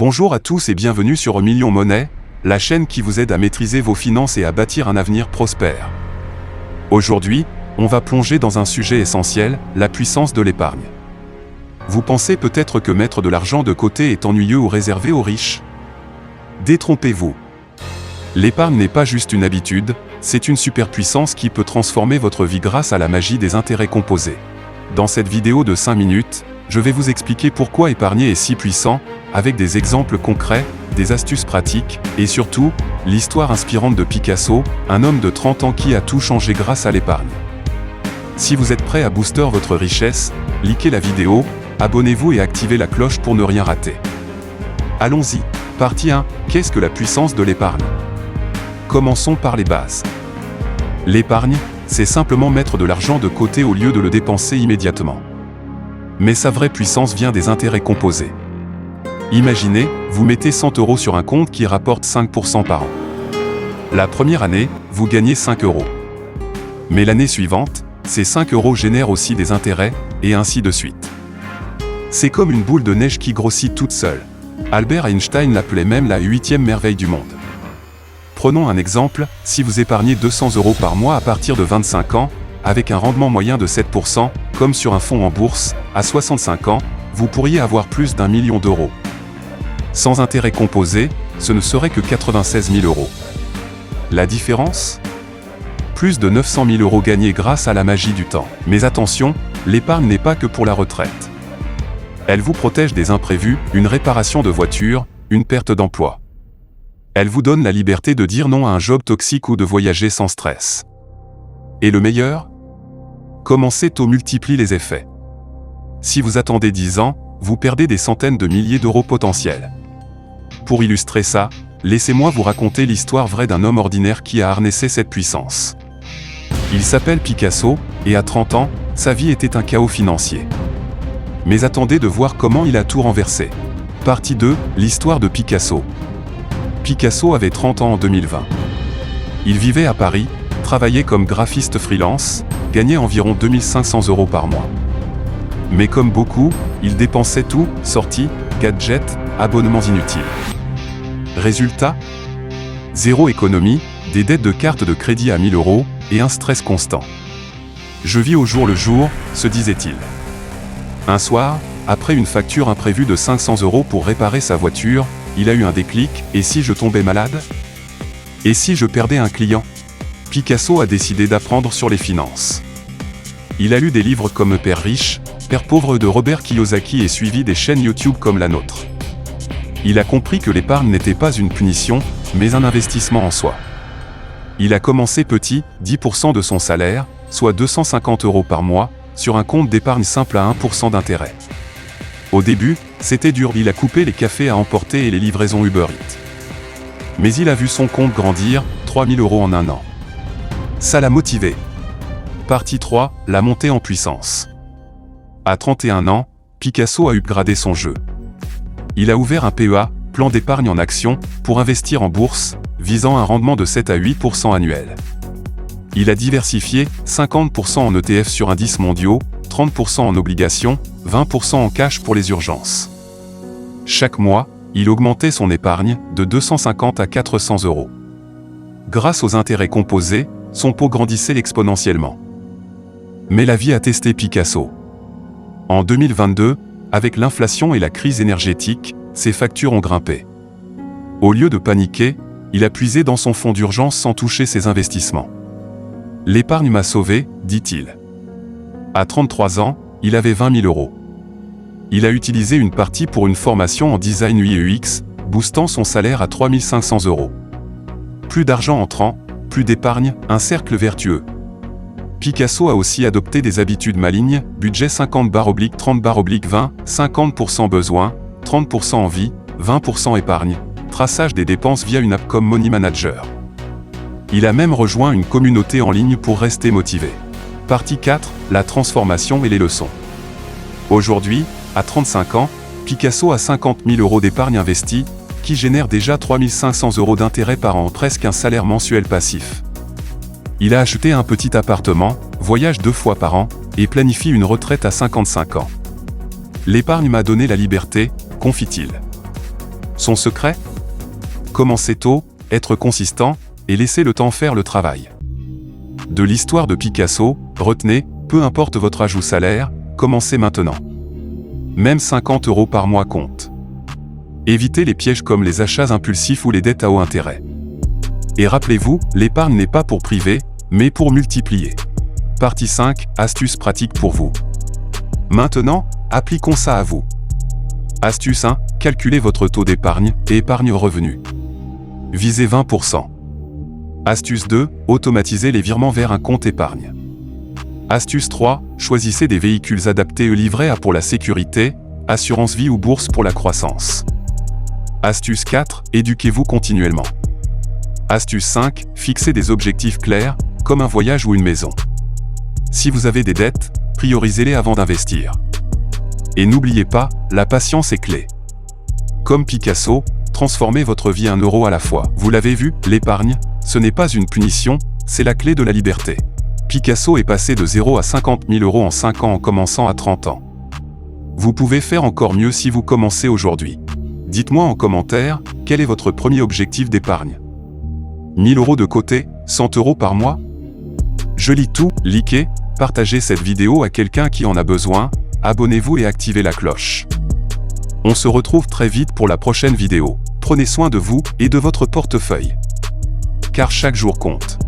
Bonjour à tous et bienvenue sur Million Monnaie, la chaîne qui vous aide à maîtriser vos finances et à bâtir un avenir prospère. Aujourd'hui, on va plonger dans un sujet essentiel, la puissance de l'épargne. Vous pensez peut-être que mettre de l'argent de côté est ennuyeux ou réservé aux riches? Détrompez-vous. L'épargne n'est pas juste une habitude, c'est une superpuissance qui peut transformer votre vie grâce à la magie des intérêts composés. Dans cette vidéo de 5 minutes, je vais vous expliquer pourquoi épargner est si puissant, avec des exemples concrets, des astuces pratiques, et surtout, l'histoire inspirante de Picasso, un homme de 30 ans qui a tout changé grâce à l'épargne. Si vous êtes prêt à booster votre richesse, likez la vidéo, abonnez-vous et activez la cloche pour ne rien rater. Allons-y. Partie 1. Qu'est-ce que la puissance de l'épargne? Commençons par les bases. L'épargne, c'est simplement mettre de l'argent de côté au lieu de le dépenser immédiatement. Mais sa vraie puissance vient des intérêts composés. Imaginez, vous mettez 100 € sur un compte qui rapporte 5% par an. La première année, vous gagnez 5 €. Mais l'année suivante, ces 5 € génèrent aussi des intérêts, et ainsi de suite. C'est comme une boule de neige qui grossit toute seule. Albert Einstein l'appelait même la 8e merveille du monde. Prenons un exemple, si vous épargnez 200 € par mois à partir de 25 ans, avec un rendement moyen de 7%, comme sur un fonds en bourse, à 65 ans, vous pourriez avoir plus d'1 million d'euros. Sans intérêt composé, ce ne serait que 96 000 €. La différence? Plus de 900 000 € gagnés grâce à la magie du temps. Mais attention, l'épargne n'est pas que pour la retraite. Elle vous protège des imprévus, une réparation de voiture, une perte d'emploi. Elle vous donne la liberté de dire non à un job toxique ou de voyager sans stress. Et le meilleur? Commencer tôt multiplie les effets. Si vous attendez 10 ans, vous perdez des centaines de milliers d'euros potentiels. Pour illustrer ça, laissez-moi vous raconter l'histoire vraie d'un homme ordinaire qui a harnessé cette puissance. Il s'appelle Picasso, et à 30 ans, sa vie était un chaos financier. Mais attendez de voir comment il a tout renversé. Partie 2, l'histoire de Picasso. Picasso avait 30 ans en 2020. Il vivait à Paris, travaillait comme graphiste freelance, gagnait environ 2500 € par mois. Mais comme beaucoup, il dépensait tout, sorties, gadgets, abonnements inutiles. Résultat? Zéro économie, des dettes de carte de crédit à 1000 € et un stress constant. Je vis au jour le jour, se disait-il. Un soir, après une facture imprévue de 500 € pour réparer sa voiture, il a eu un déclic, et si je tombais malade? Et si je perdais un client? Picasso a décidé d'apprendre sur les finances. Il a lu des livres comme Père riche, Père pauvre de Robert Kiyosaki et suivi des chaînes YouTube comme la nôtre. Il a compris que l'épargne n'était pas une punition, mais un investissement en soi. Il a commencé petit, 10% de son salaire, soit 250 € par mois, sur un compte d'épargne simple à 1% d'intérêt. Au début, c'était dur, il a coupé les cafés à emporter et les livraisons Uber Eats. Mais il a vu son compte grandir, 3000 € en un an. Ça l'a motivé. Partie 3, la montée en puissance. À 31 ans, Picasso a upgradé son jeu. Il a ouvert un PEA, plan d'épargne en action, pour investir en bourse, visant un rendement de 7 à 8% annuel. Il a diversifié, 50% en ETF sur indices mondiaux, 30% en obligations, 20% en cash pour les urgences. Chaque mois, il augmentait son épargne, de 250 à 400 €. Grâce aux intérêts composés, son pot grandissait exponentiellement. Mais la vie a testé Picasso. En 2022, avec l'inflation et la crise énergétique, ses factures ont grimpé. Au lieu de paniquer, il a puisé dans son fonds d'urgence sans toucher ses investissements. L'épargne m'a sauvé, dit-il. À 33 ans, il avait 20 000 €. Il a utilisé une partie pour une formation en design UI et UX, boostant son salaire à 3 500 €. Plus d'argent entrant, plus d'épargne, un cercle vertueux. Picasso a aussi adopté des habitudes malignes, budget 50/30/20, 50% besoin, 30% envie, 20% épargne, traçage des dépenses via une app comme Money Manager. Il a même rejoint une communauté en ligne pour rester motivé. Partie 4, la transformation et les leçons. Aujourd'hui, à 35 ans, Picasso a 50 000 € d'épargne investie, qui génère déjà 3 500 € d'intérêt par an, presque un salaire mensuel passif. Il a acheté un petit appartement, voyage 2 fois par an, et planifie une retraite à 55 ans. L'épargne m'a donné la liberté, confie-t-il. Son secret? Commencer tôt, être consistant, et laisser le temps faire le travail. De l'histoire de Picasso, retenez, peu importe votre âge ou salaire, commencez maintenant. Même 50 € par mois comptent. Évitez les pièges comme les achats impulsifs ou les dettes à haut intérêt. Et rappelez-vous, l'épargne n'est pas pour priver, mais pour multiplier. Partie 5, astuces pratiques pour vous. Maintenant, appliquons ça à vous. Astuce 1, calculez votre taux d'épargne et épargne revenu. Visez 20%. Astuce 2, automatisez les virements vers un compte épargne. Astuce 3, choisissez des véhicules adaptés et livrés à pour la sécurité, assurance vie ou bourse pour la croissance. Astuce 4, éduquez-vous continuellement. Astuce 5, fixez des objectifs clairs, comme un voyage ou une maison. Si vous avez des dettes, priorisez-les avant d'investir. Et n'oubliez pas, la patience est clé. Comme Picasso, transformez votre vie 1 € à la fois. Vous l'avez vu, l'épargne, ce n'est pas une punition, c'est la clé de la liberté. Picasso est passé de 0 à 50 000 € en 5 ans en commençant à 30 ans. Vous pouvez faire encore mieux si vous commencez aujourd'hui. Dites-moi en commentaire, quel est votre premier objectif d'épargne? 1000 € de côté, 100 € par mois? Je lis tout, likez, partagez cette vidéo à quelqu'un qui en a besoin, abonnez-vous et activez la cloche. On se retrouve très vite pour la prochaine vidéo. Prenez soin de vous et de votre portefeuille. Car chaque jour compte.